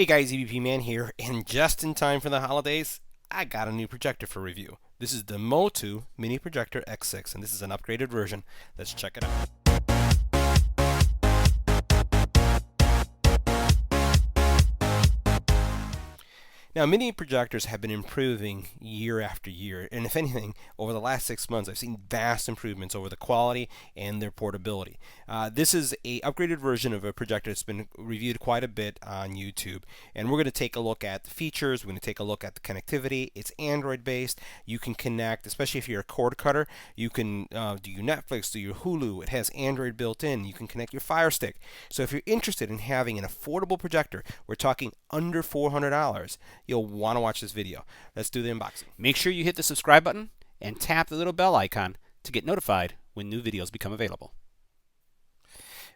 Hey guys, EBPMAN here, and just in time for the holidays, I got a new projector for review. This is the Motou Mini Projector X6, and this is an upgraded version. Let's check it out. Now, mini projectors have been improving year after year, and if anything, over the last 6 months, I've seen vast improvements over the quality and their portability. This is a upgraded version of a projector that's been reviewed quite a bit on YouTube, and we're going to take a look at the features. We're going to take a look at the connectivity. It's Android based. You can connect, especially if you're a cord cutter, you can do your Netflix, do your Hulu. It has Android built in. You can connect your Fire Stick. So if you're interested in having an affordable projector, we're talking under $400. You'll want to watch this video. Let's do the unboxing. Make sure you hit the subscribe button and tap the little bell icon to get notified when new videos become available.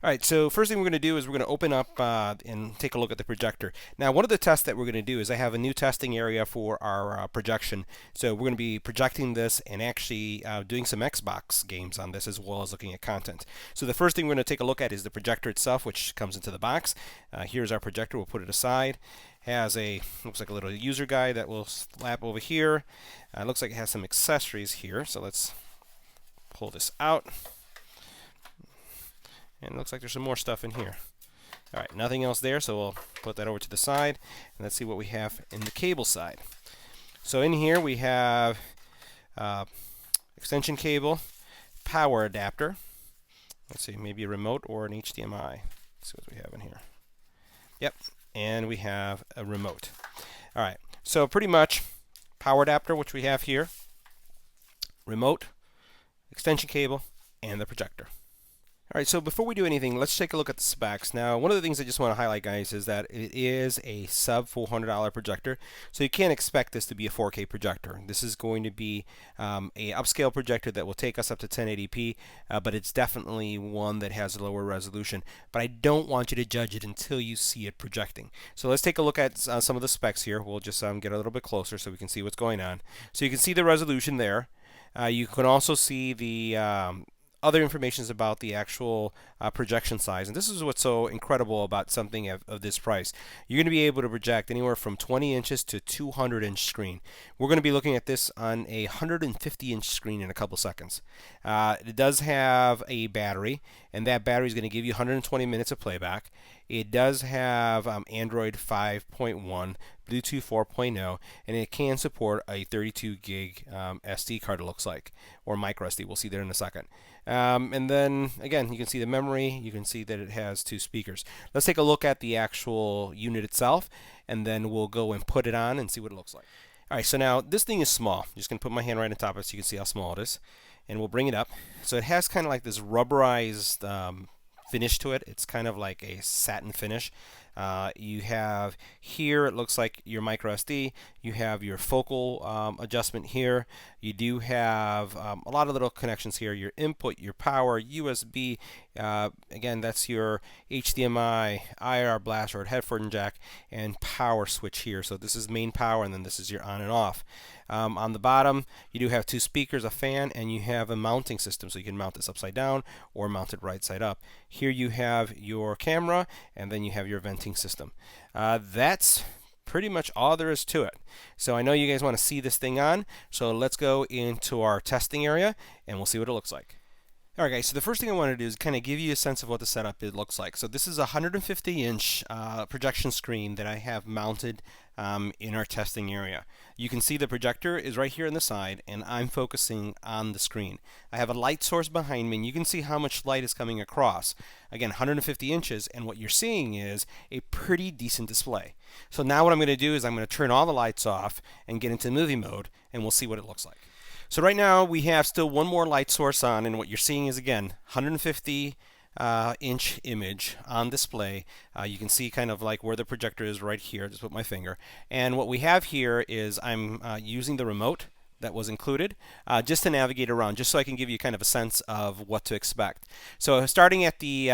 All right, so first thing we're going to do is we're going to open up and take a look at the projector. Now, one of the tests that we're going to do is I have a new testing area for our projection. So we're going to be projecting this and actually doing some Xbox games on this as well as looking at content. So the first thing we're going to take a look at is the projector itself, which comes into the box. Here's our projector. We'll put it aside. Has a, looks like a little user guide that will slap over here. Looks like it has some accessories here. So let's pull this out. And it looks like there's some more stuff in here. All right, nothing else there, so we'll put that over to the side. And let's see what we have in the cable side. So in here we have extension cable, power adapter. Let's see, maybe a remote or an HDMI. Let's see what we have in here. Yep, and we have a remote. All right, so pretty much power adapter, which we have here, remote, extension cable, and the projector. All right, so before we do anything, let's take a look at the specs. Now, one of the things I just want to highlight, guys, is that it is a sub $400 projector, so you can't expect this to be a 4K projector. This is going to be a upscale projector that will take us up to 1080p, but it's definitely one that has a lower resolution. But I don't want you to judge it until you see it projecting. So let's take a look at some of the specs here. We'll just get a little bit closer so we can see what's going on. So you can see the resolution there. You can also see the other information is about the actual projection size, and this is what's so incredible about something of this price. You're going to be able to project anywhere from 20 inches to 200-inch screen. We're going to be looking at this on a 150-inch screen in a couple seconds. It does have a battery, and that battery is going to give you 120 minutes of playback. It does have Android 5.1, Bluetooth 4.0, and it can support a 32 gig SD card, it looks like, or micro SD. We'll see there in a second. And then, again, you can see the memory. You can see that it has 2 speakers. Let's take a look at the actual unit itself, and then we'll go and put it on and see what it looks like. All right, so now this thing is small. I'm just going to put my hand right on top of it so you can see how small it is. And we'll bring it up. So it has kind of like this rubberized finish to it. It's kind of like a satin finish. You have here, it looks like your micro SD. You have your focal adjustment here. You do have a lot of little connections here. Your input, your power, USB. Again, that's your HDMI, IR blaster, or headphone jack, and power switch here. So this is main power, and then this is your on and off. On the bottom, you do have 2 speakers, a fan, and you have a mounting system, so you can mount this upside down or mount it right side up. Here you have your camera, and then you have your venting system. That's pretty much all there is to it. So I know you guys want to see this thing on, so let's go into our testing area, and we'll see what it looks like. Alright guys, so the first thing I want to do is kind of give you a sense of what the setup looks like. So this is a 150-inch projection screen that I have mounted in our testing area. You can see the projector is right here on the side, and I'm focusing on the screen. I have a light source behind me, and you can see how much light is coming across. Again, 150 inches, and what you're seeing is a pretty decent display. So now what I'm going to do is I'm going to turn all the lights off and get into movie mode, and we'll see what it looks like. So right now we have still one more light source on, and what you're seeing is, again, 150 inch image on display. You can see kind of like where the projector is right here. Just put my finger. And what we have here is I'm using the remote that was included just to navigate around, just so I can give you kind of a sense of what to expect. So starting at the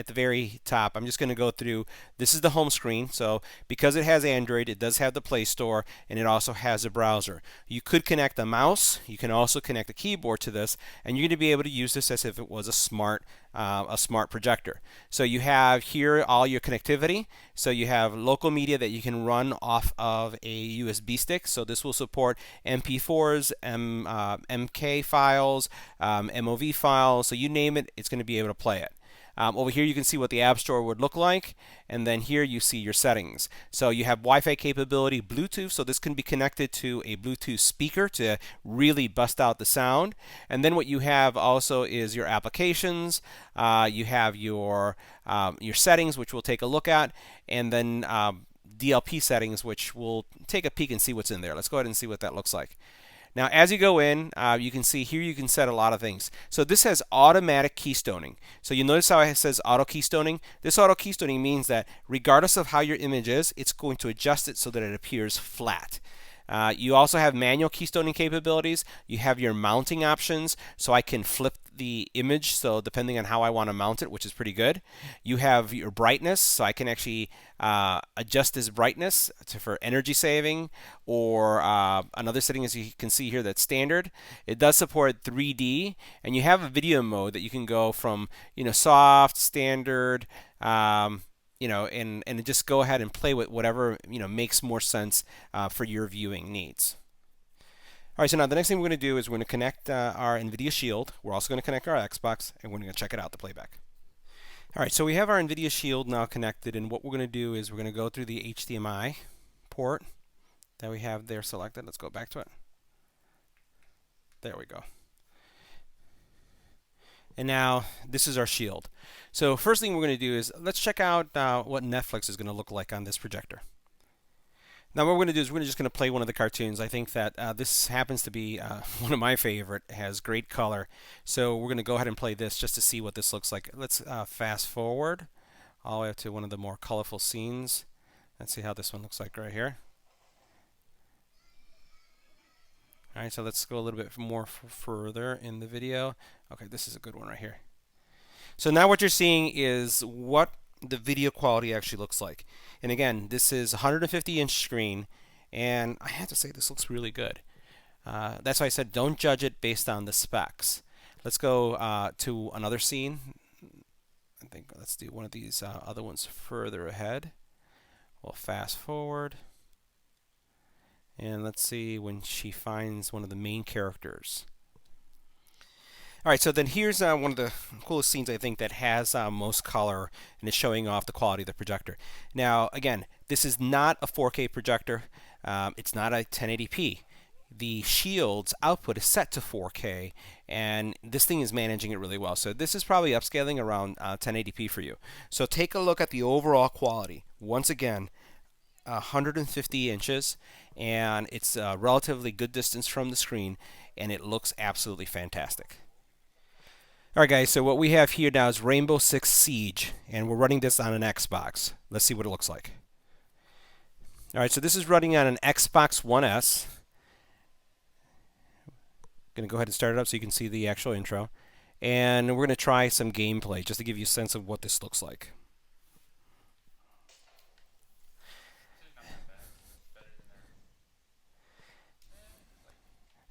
very top, I'm just going to go through. This is the home screen. So because it has Android, it does have the Play Store, and it also has a browser. You could connect a mouse. You can also connect a keyboard to this, and you're going to be able to use this as if it was a smart a smart projector. So you have here all your connectivity. So you have local media that you can run off of a USB stick. So this will support MP4s, MK files, MOV files. So you name it, it's going to be able to play it. Over here you can see what the App Store would look like, and then here you see your settings. So you have Wi-Fi capability, Bluetooth, so this can be connected to a Bluetooth speaker to really bust out the sound. And then what you have also is your applications, you have your settings, which we'll take a look at, and then DLP settings, which we'll take a peek and see what's in there. Let's go ahead and see what that looks like. Now, as you go in, you can see here you can set a lot of things. So this has automatic keystoning. So you notice how it says auto keystoning? This auto keystoning means that regardless of how your image is, it's going to adjust it so that it appears flat. You also have manual keystoning capabilities. You have your mounting options, so I can flip the image, so depending on how I want to mount it, which is pretty good. You have your brightness, so I can actually adjust this brightness for energy saving, or another setting, as you can see here, that's standard. It does support 3D, and you have a video mode that you can go from soft, standard, and just go ahead and play with whatever makes more sense for your viewing needs. All right, so now the next thing we're going to do is we're going to connect our NVIDIA Shield. We're also going to connect our Xbox, and we're going to check it out, the playback. All right, so we have our NVIDIA Shield now connected, and what we're going to do is we're going to go through the HDMI port that we have there selected. Let's go back to it. There we go. And now this is our Shield. So first thing we're going to do is let's check out what Netflix is going to look like on this projector. Now what we're going to do is we're just going to play one of the cartoons. I think that this happens to be one of my favorite. It has great color. So we're going to go ahead and play this just to see what this looks like. Let's fast forward all the way up to one of the more colorful scenes. Let's see how this one looks like right here. All right, so let's go a little bit more further in the video. Okay, this is a good one right here. So now what you're seeing is what the video quality actually looks like. And again, this is a 150-inch screen, and I have to say this looks really good. That's why I said don't judge it based on the specs. Let's go to another scene. I think let's do one of these other ones further ahead. We'll fast forward. And let's see when she finds one of the main characters. All right, so then here's one of the coolest scenes, I think, that has most color and is showing off the quality of the projector. Now, again, this is not a 4K projector. It's not a 1080p. The Shield's output is set to 4K, and this thing is managing it really well. So this is probably upscaling around 1080p for you. So take a look at the overall quality. Once again, 150 inches, and it's a relatively good distance from the screen, and it looks absolutely fantastic. Alright guys, so what we have here now is Rainbow Six Siege, and we're running this on an Xbox. Let's see what it looks like. Alright, so this is running on an Xbox One S. Going to go ahead and start it up so you can see the actual intro. And we're going to try some gameplay just to give you a sense of what this looks like.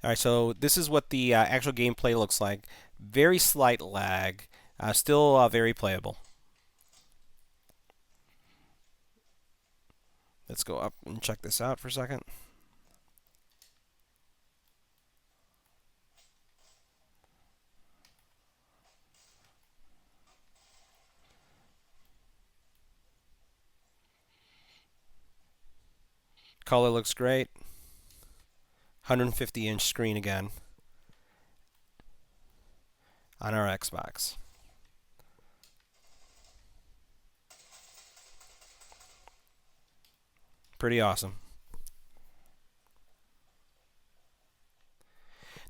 Alright, so this is what the actual gameplay looks like. Very slight lag, still very playable. Let's go up and check this out for a second. Color looks great. 150-inch screen again on our Xbox. Pretty awesome.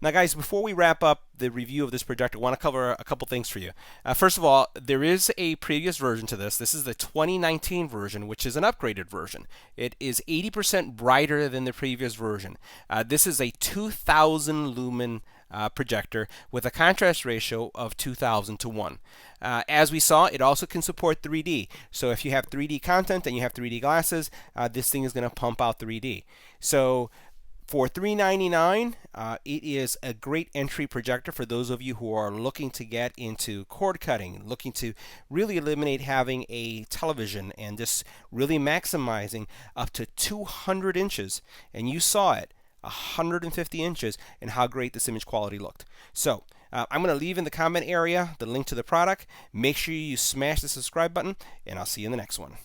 Now guys, before we wrap up the review of this projector, I want to cover a couple things for you. First of all, there is a previous version to this. This is the 2019 version, which is an upgraded version. It is 80% brighter than the previous version. This is a 2000 lumen projector with a contrast ratio of 2000 to 1. As we saw, it also can support 3D. So if you have 3D content and you have 3D glasses, this thing is going to pump out 3D. So For $399, it is a great entry projector for those of you who are looking to get into cord cutting, looking to really eliminate having a television and just really maximizing up to 200 inches. And you saw it, 150 inches, and how great this image quality looked. So I'm going to leave in the comment area the link to the product. Make sure you smash the subscribe button, and I'll see you in the next one.